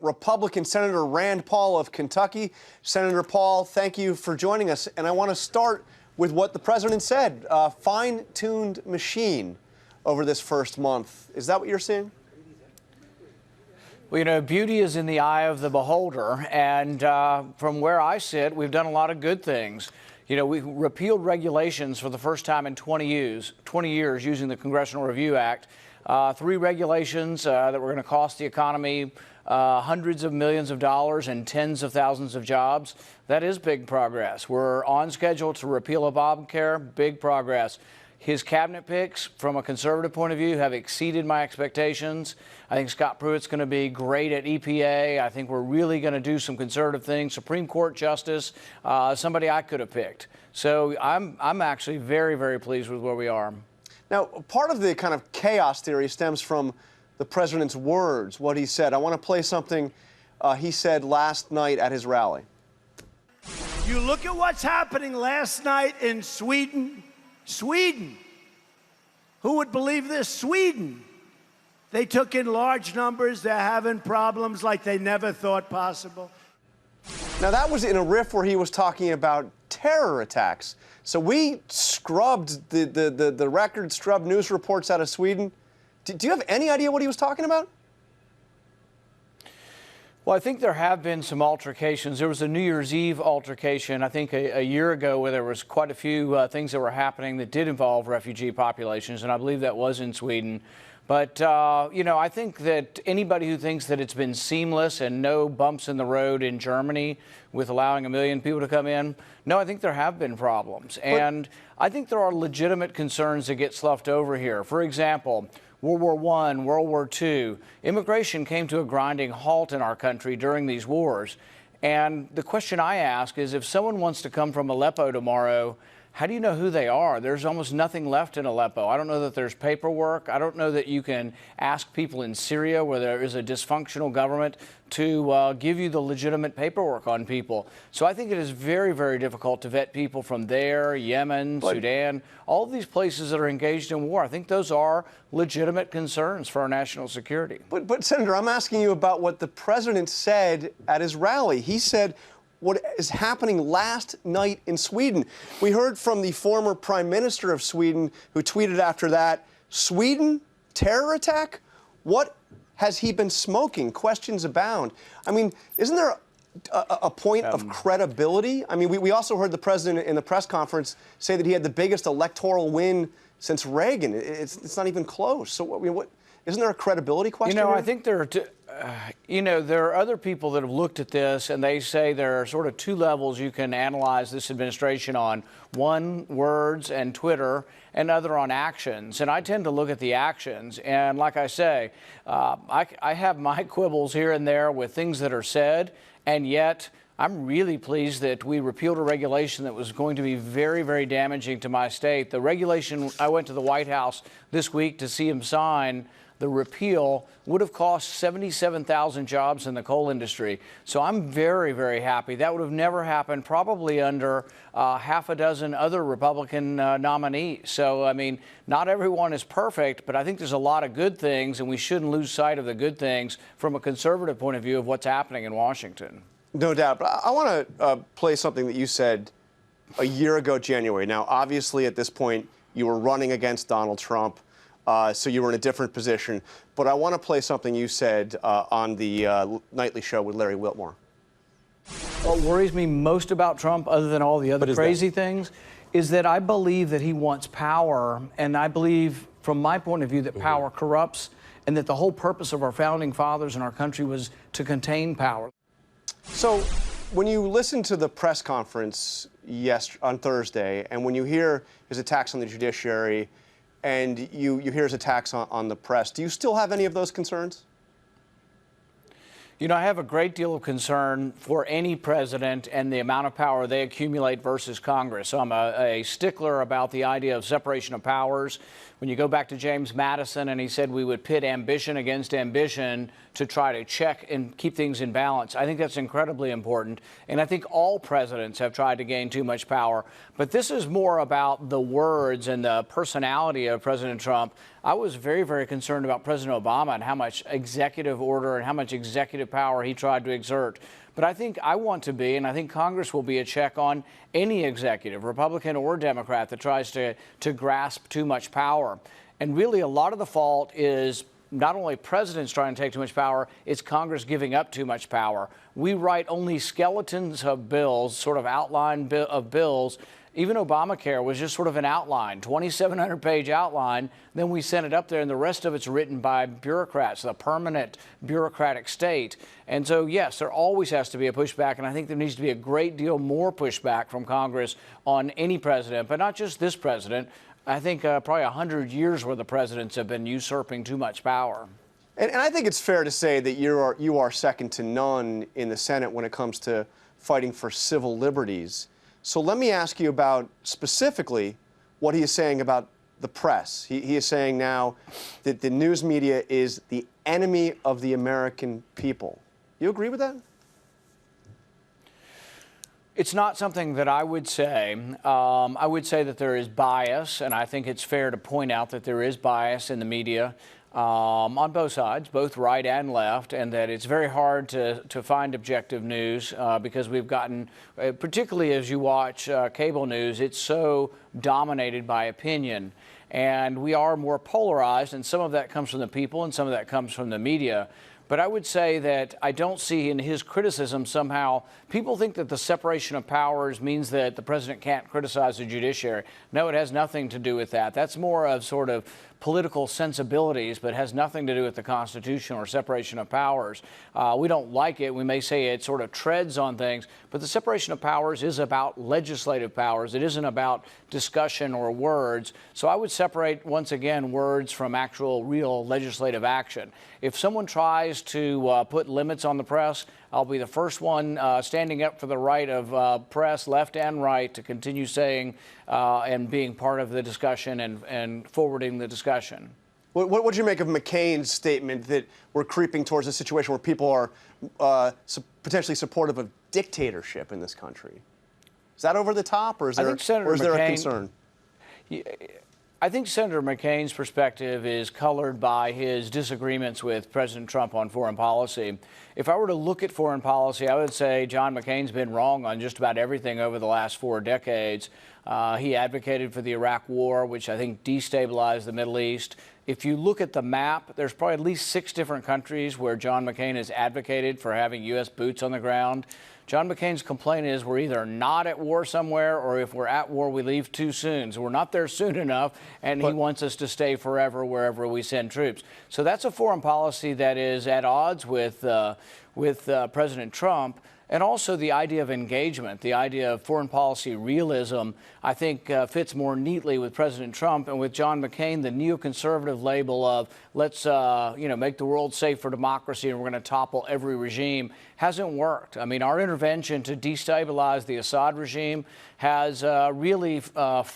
Republican Senator Rand Paul of Kentucky. Senator Paul, thank you for joining us. And I want to start with what the president said, fine-tuned machine over this first month. Is that what you're seeing? Well, you know, beauty is in the eye of the beholder. And from where I sit, we've done a lot of good things. You know, we repealed regulations for the first time in 20 years using the Congressional Review Act. 3 regulations that were going to cost the economy hundreds of millions of dollars and tens of thousands of jobs. That is big progress. We're on schedule to repeal Obamacare. Big progress. His cabinet picks, from a conservative point of view, have exceeded my expectations. I think Scott Pruitt's going to be great at EPA. I think we're really going to do some conservative things. Supreme Court Justice, somebody I could have picked. So I'm actually very, very pleased with where we are. Now, part of the kind of chaos theory stems from the president's words, what he said. I want to play something he said last night at his rally. You look at what's happening last night in Sweden. Sweden. Who would believe this? Sweden. They took in large numbers. They're having problems like they never thought possible. Now, that was in a riff where he was talking about terror attacks. So we scrubbed the record, scrubbed news reports out of Sweden. Do you have any idea what he was talking about? Well, I think there have been some altercations. There was a New Year's Eve altercation, I think a year ago, where there was quite a few things that were happening that did involve refugee populations, and I believe that was in Sweden. But, you know, I think that anybody who thinks that it's been seamless and no bumps in the road in Germany with allowing 1 million people to come in, no, I think there have been problems. And I think there are legitimate concerns that get sloughed over here. For example, World War I, World War II, immigration came to a grinding halt in our country during these wars. And the question I ask is, if someone wants to come from Aleppo tomorrow, how do you know who they are? There's almost nothing left in Aleppo. I don't know that there's paperwork. I don't know that you can ask people in Syria, where there is a dysfunctional government, to give you the legitimate paperwork on people. So I think it is very, very difficult to vet people from there, Yemen, Sudan, all of these places that are engaged in war. I think those are legitimate concerns for our national security. But Senator, I'm asking you about what the president said at his rally. He said, what is happening last night in Sweden. We heard from the former prime minister of Sweden, who tweeted after that, Sweden, terror attack? What has he been smoking? Questions abound. I mean, isn't there a point of credibility? I mean, we also heard the president in the press conference say that he had the biggest electoral win since Reagan. It's not even close. So, I mean, isn't there a credibility question? You know, here? I think there are there are other people that have looked at this, and they say there are sort of 2 levels you can analyze this administration on. One, words and Twitter, and other on actions. And I tend to look at the actions. And like I say, I have my quibbles here and there with things that are said, and yet I'm really pleased that we repealed a regulation that was going to be very, very damaging to my state. The regulation, I went to the White House this week to see him sign. The repeal would have cost 77,000 jobs in the coal industry. So I'm very, very happy. That would have never happened probably under half a dozen other Republican nominees. So, I mean, not everyone is perfect, but I think there's a lot of good things, and we shouldn't lose sight of the good things from a conservative point of view of what's happening in Washington. No doubt. But I want to play something that you said a year ago, January. Now, obviously, at this point, you were running against Donald Trump. So you were in a different position. But I want to play something you said on the nightly show with Larry Wilmore. What worries me most about Trump, other than all the other crazy things, is that I believe that he wants power. And I believe, from my point of view, that power corrupts, and that the whole purpose of our founding fathers and our country was to contain power. So when you listen to the press conference on Thursday, and when you hear his attacks on the judiciary, and you hear his attacks on the press, do you still have any of those concerns? You know, I have a great deal of concern for any president and the amount of power they accumulate versus Congress. So I'm a stickler about the idea of separation of powers. When you go back to James Madison, and he said we would pit ambition against ambition to try to check and keep things in balance, I think that's incredibly important. And I think all presidents have tried to gain too much power. But this is more about the words and the personality of President Trump. I was very, very concerned about President Obama and how much executive order and how much executive legislative power he tried to exert. But I think I want to be, and I think Congress will be, a check on any executive, Republican or Democrat, that tries to grasp too much power. And really, a lot of the fault is not only presidents trying to take too much power, it's Congress giving up too much power. We write only skeletons of bills, sort of outline of bills. Even Obamacare was just sort of an outline, 2,700-page outline. Then we sent it up there, and the rest of it's written by bureaucrats, the permanent bureaucratic state. And so, yes, there always has to be a pushback, and I think there needs to be a great deal more pushback from Congress on any president, but not just this president. I think probably 100 years where the presidents have been usurping too much power. And I think it's fair to say that you are second to none in the Senate when it comes to fighting for civil liberties. So let me ask you about specifically what he is saying about the press. He is saying now that the news media is the enemy of the American people. You agree with that? It's not something that I would say. I would say that there is bias, and I think it's fair to point out that there is bias in the media on both sides, both right and left, and that it's very hard to find objective news because we've gotten, particularly as you watch cable news, it's so dominated by opinion. And we are more polarized, and some of that comes from the people and some of that comes from the media. But I would say that I don't see in his criticism somehow, people think that the separation of powers means that the president can't criticize the judiciary. No, it has nothing to do with that. That's more of sort of political sensibilities, but has nothing to do with the Constitution or separation of powers. We don't like it. We may say it sort of treads on things, but the separation of powers is about legislative powers. It isn't about discussion or words. So I would separate, once again, words from actual real legislative action. If someone tries to put limits on the press, I'll be the first one standing up for the right of press, left and right, to continue saying and being part of the discussion and forwarding the discussion. What would you make of McCain's statement that we're creeping towards a situation where people are potentially supportive of dictatorship in this country? Is that over the top, or is there a concern? I think Senator McCain's perspective is colored by his disagreements with President Trump on foreign policy. If I were to look at foreign policy, I would say John McCain's been wrong on just about everything over the last 4 decades. He advocated for the Iraq War, which I think destabilized the Middle East. If you look at the map, there's probably at least 6 different countries where John McCain has advocated for having U.S. boots on the ground. John McCain's complaint is we're either not at war somewhere, or if we're at war, we leave too soon. So we're not there soon enough, and he wants us to stay forever wherever we send troops. So that's a foreign policy that is at odds with President Trump. And also the idea of engagement, the idea of foreign policy realism, I think fits more neatly with President Trump, and with John McCain, the neoconservative label of let's make the world safe for democracy and we're going to topple every regime hasn't worked. I mean, our intervention to destabilize the Assad regime has really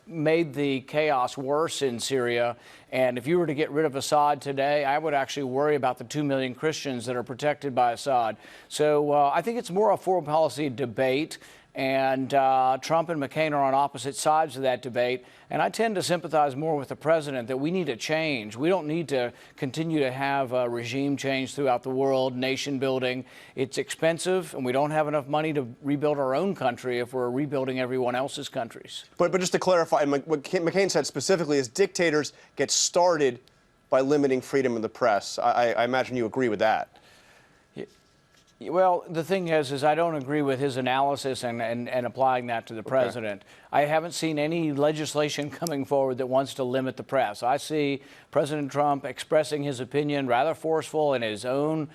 made the chaos worse in Syria. And if you were to get rid of Assad today, I would actually worry about the 2 million Christians that are protected by Assad. So I think it's more a foreign policy debate. And Trump and McCain are on opposite sides of that debate. And I tend to sympathize more with the president that we need a change. We don't need to continue to have regime change throughout the world, nation building. It's expensive, and we don't have enough money to rebuild our own country if we're rebuilding everyone else's countries. But just to clarify, what McCain said specifically is dictators get started by limiting freedom of the press. I imagine you agree with that. Well, the thing is I don't agree with his analysis and applying that to the president. I haven't seen any legislation coming forward that wants to limit the press. I see President Trump expressing his opinion rather forceful in his own,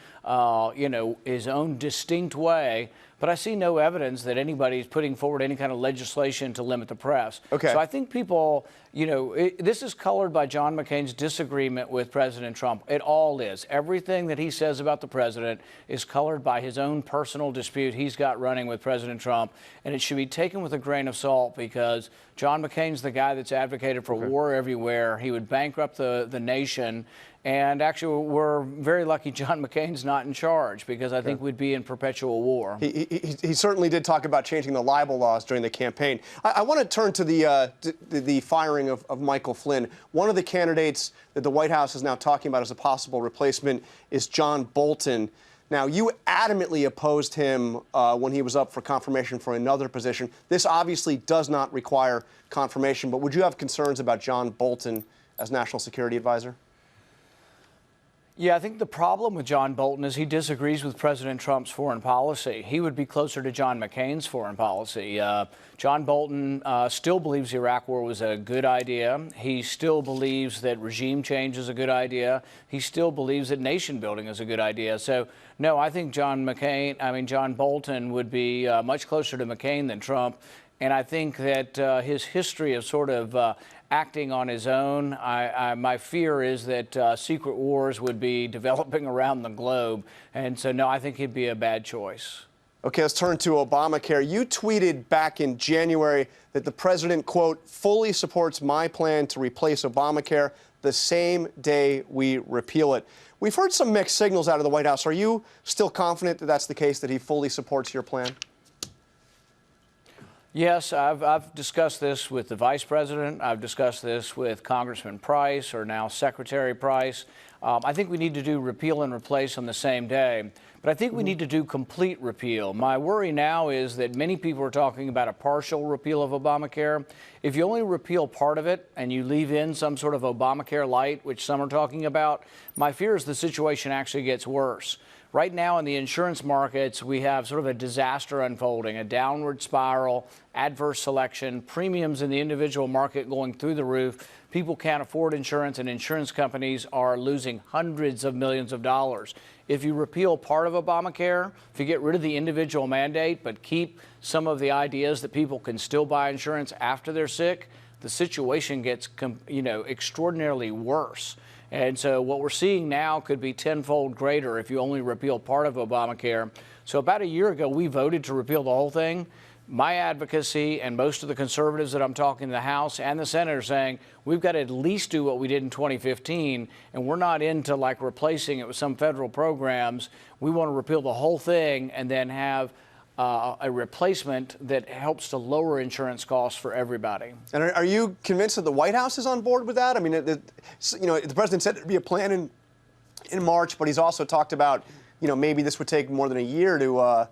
his own distinct way. But I see no evidence that anybody's putting forward any kind of legislation to limit the press. So I think people, this is colored by John McCain's disagreement with President Trump. It all is. Everything that he says about the president is colored by his own personal dispute he's got running with President Trump. And it should be taken with a grain of salt because John McCain's the guy that's advocated for war everywhere. He would bankrupt the nation. And actually, we're very lucky John McCain's not in charge because I think we'd be in perpetual war. He certainly did talk about changing the libel laws during the campaign. I want to turn to the firing of Michael Flynn. One of the candidates that the White House is now talking about as a possible replacement is John Bolton. Now, you adamantly opposed him when he was up for confirmation for another position. This obviously does not require confirmation, but would you have concerns about John Bolton as National Security Advisor? Yeah, I think the problem with John Bolton is he disagrees with President Trump's foreign policy. He would be closer to John McCain's foreign policy. John Bolton still believes the Iraq War was a good idea. He still believes that regime change is a good idea. He still believes that nation building is a good idea. So, no, I think John Bolton would be much closer to McCain than Trump. And I think that his history of sort of acting on his own, my fear is that secret wars would be developing around the globe. And so, no, I think he'd be a bad choice. Okay, let's turn to Obamacare. You tweeted back in January that the president, quote, fully supports my plan to replace Obamacare the same day we repeal it. We've heard some mixed signals out of the White House. Are you still confident that that's the case, that he fully supports your plan? Yes, I've discussed this with the vice president. I've discussed this with Congressman Price, or now Secretary Price. I think we need to do repeal and replace on the same day. But I think we need to do complete repeal. My worry now is that many people are talking about a partial repeal of Obamacare. If you only repeal part of it and you leave in some sort of Obamacare light, which some are talking about, my fear is the situation actually gets worse. Right now in the insurance markets, we have sort of a disaster unfolding, a downward spiral, adverse selection, premiums in the individual market going through the roof. People can't afford insurance, and insurance companies are losing hundreds of millions of dollars. If you repeal part of Obamacare, if you get rid of the individual mandate but keep some of the ideas that people can still buy insurance after they're sick, the situation gets, extraordinarily worse. And so what we're seeing now could be tenfold greater if you only repeal part of Obamacare. So about a year ago, we voted to repeal the whole thing. My advocacy and most of the conservatives that I'm talking to the House and the Senate are saying we've got to at least do what we did in 2015, and we're not into like replacing it with some federal programs. We want to repeal the whole thing and then have a replacement that helps to lower insurance costs for everybody. And are you convinced that the White House is on board with that? I mean, the president said there'd be a plan in March, but he's also talked about, maybe this would take more than a year to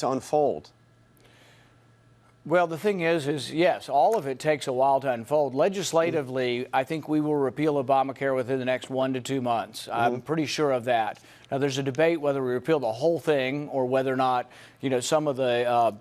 unfold. Well, the thing is yes, all of it takes a while to unfold. Legislatively, I think we will repeal Obamacare within the next 1 to 2 months. I'm pretty sure of that. Now, there's a debate whether we repeal the whole thing or whether or not, some of the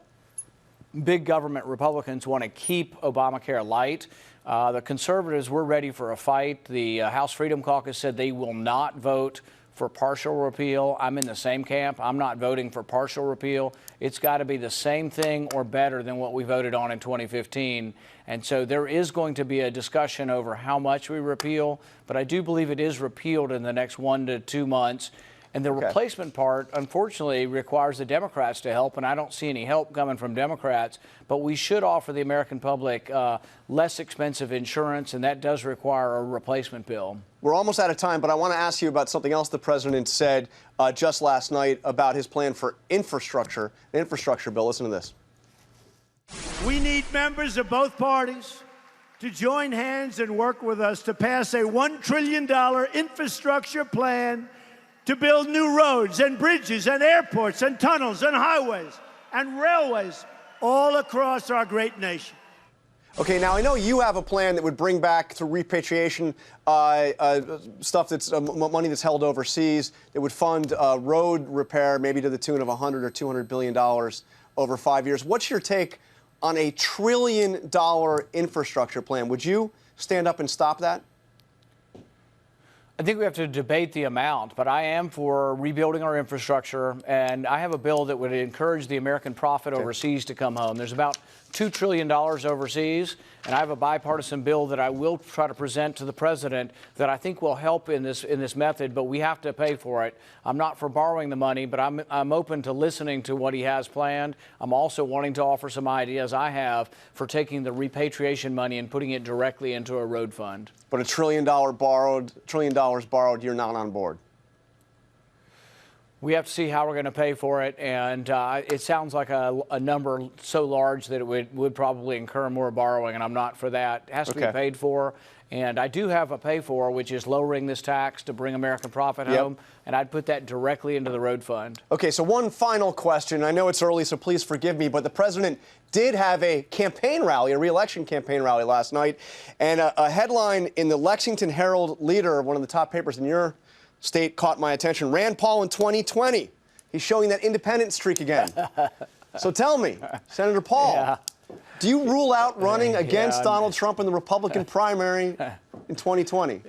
big government Republicans want to keep Obamacare light. The conservatives, we're ready for a fight. The House Freedom Caucus said they will not vote for partial repeal. I'm in the same camp. I'm not voting for partial repeal. It's got to be the same thing or better than what we voted on in 2015. And so there is going to be a discussion over how much we repeal, but I do believe it is repealed in the next 1 to 2 months. And the replacement part, unfortunately, requires the Democrats to help, and I don't see any help coming from Democrats. But we should offer the American public less expensive insurance, and that does require a replacement bill. We're almost out of time, but I want to ask you about something else the president said just last night about his plan for infrastructure, the infrastructure bill. Listen to this. We need members of both parties to join hands and work with us to pass a $1 trillion infrastructure plan to build new roads and bridges and airports and tunnels and highways and railways all across our great nation. Okay, now I know you have a plan that would bring back through repatriation stuff that's money that's held overseas. That would fund road repair, maybe to the tune of $100 or $200 billion over 5 years. What's your take on a $1 trillion infrastructure plan? Would you stand up and stop that? I think we have to debate the amount, but I am for rebuilding our infrastructure, and I have a bill that would encourage the American profit overseas to come home. There's about $2 trillion overseas, and I have a bipartisan bill that I will try to present to the president that I think will help in this method, but we have to pay for it. I'm not for borrowing the money, but I'm open to listening to what he has planned. I'm also wanting to offer some ideas I have for taking the repatriation money and putting it directly into a road fund. But $1 trillion borrowed, you're not on board. We have to see how we're going to pay for it, and it sounds like a number so large that it would probably incur more borrowing, and I'm not for that. It has to be paid for, and I do have a pay for, which is lowering this tax to bring American profit home, and I'd put that directly into the road fund. Okay, so one final question. I know it's early, so please forgive me, but the president did have a campaign rally, a re-election campaign rally last night, and a headline in the Lexington Herald-Leader, one of the top papers in your state, caught my attention. Rand Paul in 2020. He's showing that independent streak again. So tell me, Senator Paul, do you rule out running against Donald Trump in the Republican primary in 2020?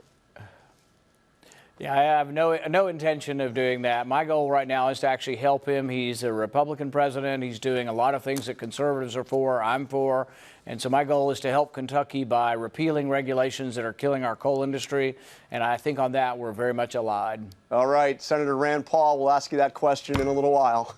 Yeah, I have no intention of doing that. My goal right now is to actually help him. He's a Republican president. He's doing a lot of things that conservatives are for, I'm for. And so my goal is to help Kentucky by repealing regulations that are killing our coal industry. And I think on that, we're very much allied. All right, Senator Rand Paul, we'll ask you that question in a little while.